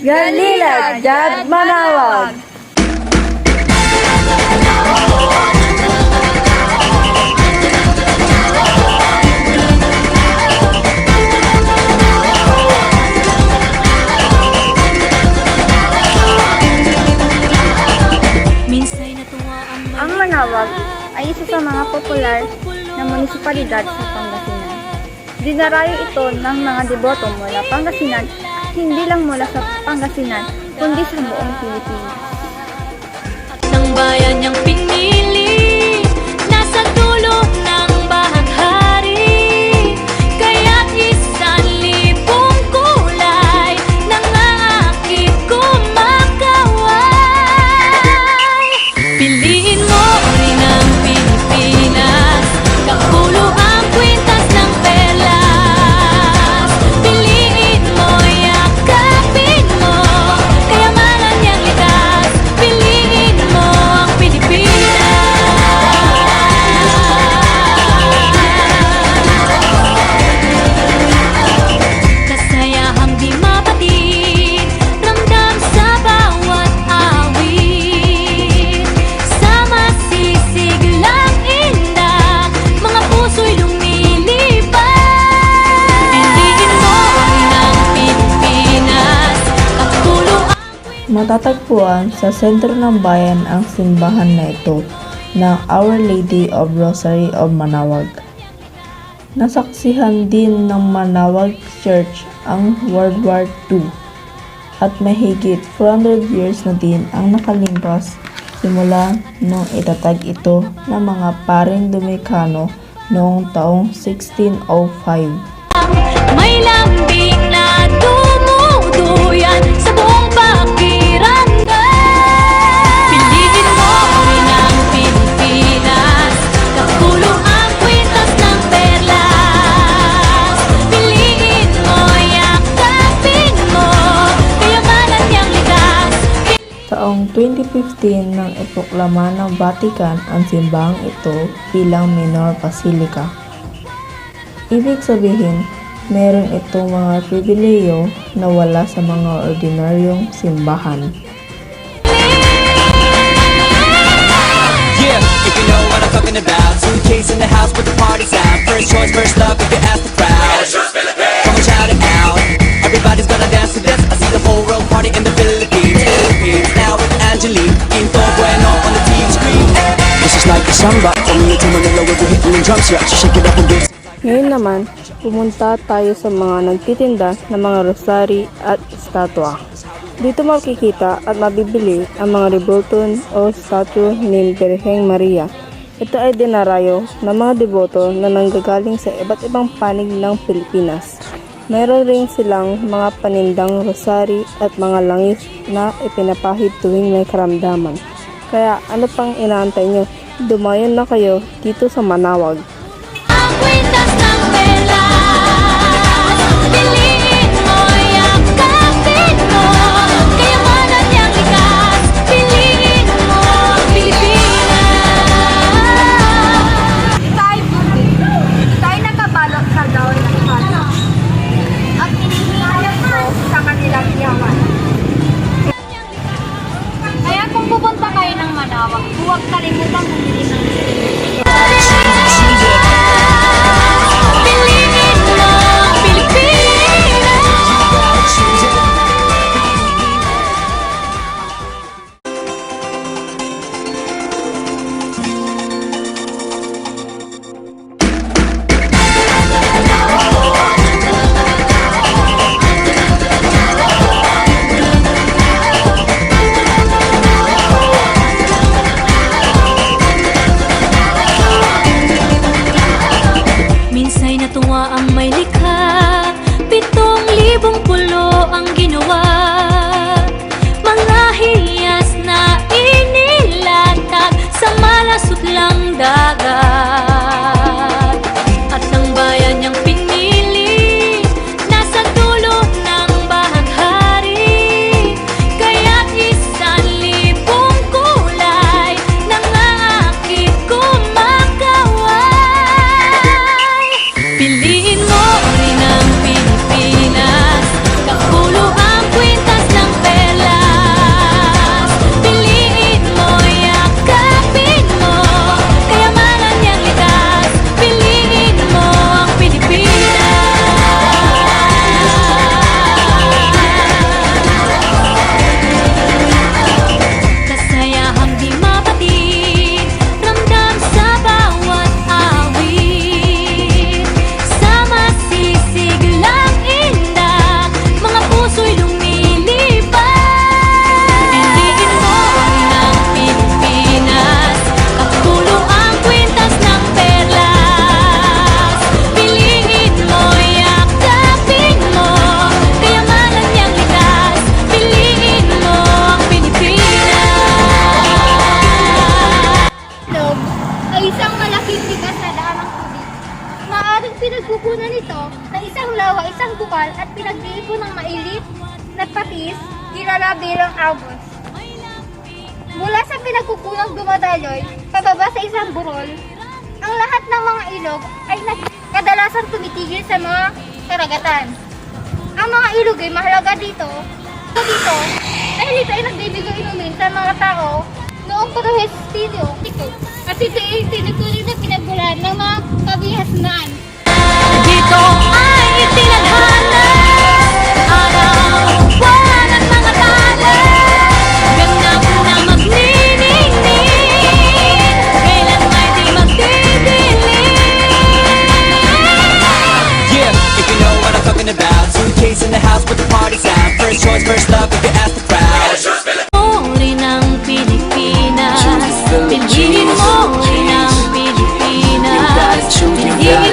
Galila Jad Manawag. Ang Manawag ay isa sa mga popular na munisipalidad sa Pangasinan. Dinarayo ito ng mga deboto mula Pangasinan at hindi lang mula sa Pangasinan, kundi sa buong Pilipinas. Ng bayan niyang pinili, nasa dulo ng bahaghari, kaya't 1,000 kulay nangangakit kumakaway. Piliin mo rin ang Pilipinas, kapuluang kwintas ng perlas. Piliin mo, yakapin mo, kayamanan niyang likas. Piliin mo ang Pilipinas. Kasayahang di mapatid, ramdam sa bawat awit. Sama sisiglang indah, mga puso'y lumilipad. Piliin mo ang Pilipinas, kapuluang Matatagpuan sa sentro ng bayan ang simbahan na ito ng Our Lady of Rosary of Manawag. Nasaksihan din ng Manawag Church ang World War II at mahigit 400 years na din ang nakalimpas simula nung itatag ito ng mga paring Dominikano noong taong 1605. may lambing na dumuduyan sa buong pakiramdam. Piliin mo rin ang Pilipinas, kapuluang kwintas ng perlas. Piliin mo, yakapin mo, kayamanan niyang likas. Taong 2015 nang iproklama ng Vatican ang simbahang ito bilang minor basilica. Ibig sabihin, meron itong mga pribileyo na wala sa mga ordinaryong simbahan. Yeah, if you know what I'm talking about. Suitcase in the house with the party's out. First choice, first love, if you ask the crowd. Come on, shout it out. Everybody's gonna dance to this. I see the whole world party in the Philippines. Now with Angelique, Quinto Bueno on the TV screen. This is like a samba. From here to Manila, we'll be hitting the drums. Yeah, so shake it up and dance. Ngayon naman, pumunta tayo sa mga nagtitinda ng mga rosary at estatwa. Dito makikita at mabibili ang mga rebulton o statue ni Birheng Maria. Ito ay dinarayo ng mga deboto na nanggagaling sa iba't ibang panig ng Pilipinas. Mayroon rin silang mga panindang rosary at mga langis na ipinapahid tuwing may karamdaman. Kaya ano pang inaantay nyo? Dumayon na kayo dito sa Manawag. Ang kwintas ng perlas. Piliin mo, yakapin mo, kayamanan niyang likas. Piliin mo ang Pilipinas. Tayo nakabalot sa gawin ng kano at inihihalap mo sa kanilang yaman. Kaya kung pupunta kayo ng Manawag, huwag kalimutan bumili ng nag-iipon ng mailit na patis, kilala bilang albos. Mula sa pinagkukunang dumadaloy, pababa sa isang burol, ang lahat ng mga ilog ay kadalasan tumitigil sa mga karagatan. Ang mga ilog ay mahalaga dito dahil ito ay nagbibigay inumin sa mga tao noong Prohestilyo. At ito ay tinutuloy na pinagbulan ng mga kabihasnan. Dito ay itinadhana araw-buwan at mga tala. Ganap na magniningning, kailan may di magdidilim. Yeah, if you know what I'm talking about. Suitcase in the house with the party's out. First choice, first love, if you ask the crowd. Rin ng Pilipinas, piliin mo rin ang Pilipinas, piliin